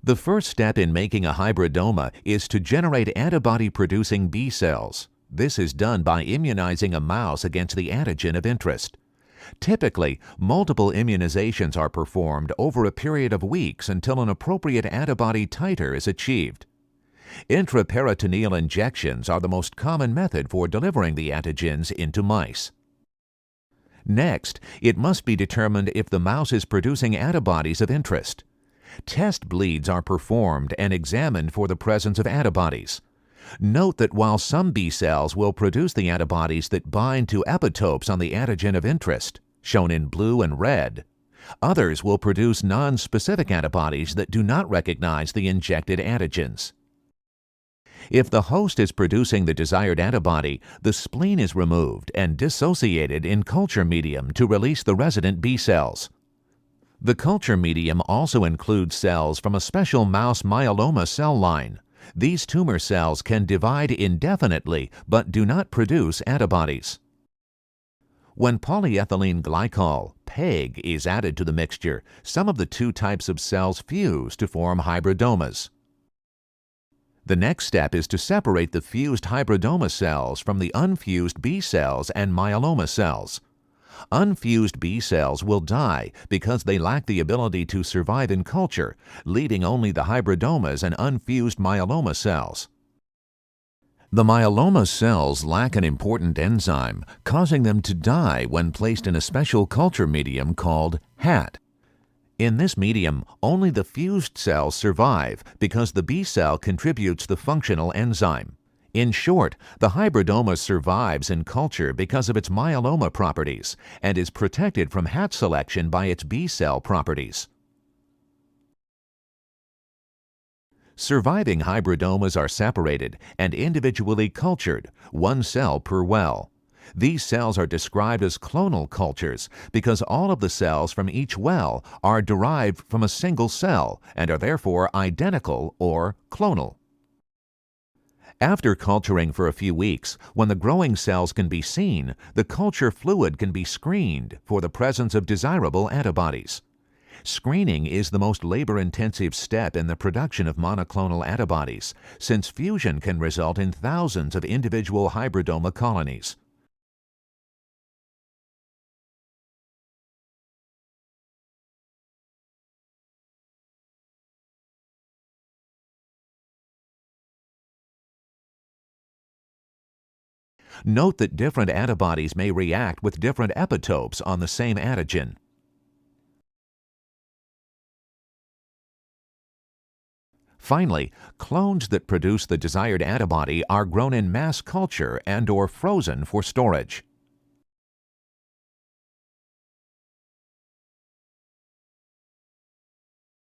The first step in making a hybridoma is to generate antibody-producing B cells. This is done by immunizing a mouse against the antigen of interest. Typically, multiple immunizations are performed over a period of weeks until an appropriate antibody titer is achieved. Intraperitoneal injections are the most common method for delivering the antigens into mice. Next, it must be determined if the mouse is producing antibodies of interest. Test bleeds are performed and examined for the presence of antibodies. Note that while some B cells will produce the antibodies that bind to epitopes on the antigen of interest, shown in blue and red, others will produce non-specific antibodies that do not recognize the injected antigens. If the host is producing the desired antibody, the spleen is removed and dissociated in culture medium to release the resident B cells. The culture medium also includes cells from a special mouse myeloma cell line. These tumor cells can divide indefinitely but do not produce antibodies. When polyethylene glycol, PEG, is added to the mixture, some of the two types of cells fuse to form hybridomas. The next step is to separate the fused hybridoma cells from the unfused B cells and myeloma cells. Unfused B cells will die because they lack the ability to survive in culture, leaving only the hybridomas and unfused myeloma cells. The myeloma cells lack an important enzyme, causing them to die when placed in a special culture medium called HAT. In this medium, only the fused cells survive because the B cell contributes the functional enzyme. In short, the hybridoma survives in culture because of its myeloma properties and is protected from HAT selection by its B cell properties. Surviving hybridomas are separated and individually cultured, one cell per well. These cells are described as clonal cultures because all of the cells from each well are derived from a single cell and are therefore identical or clonal. After culturing for a few weeks, when the growing cells can be seen, the culture fluid can be screened for the presence of desirable antibodies. Screening is the most labor-intensive step in the production of monoclonal antibodies, since fusion can result in thousands of individual hybridoma colonies. Note that different antibodies may react with different epitopes on the same antigen. Finally, clones that produce the desired antibody are grown in mass culture and/or frozen for storage.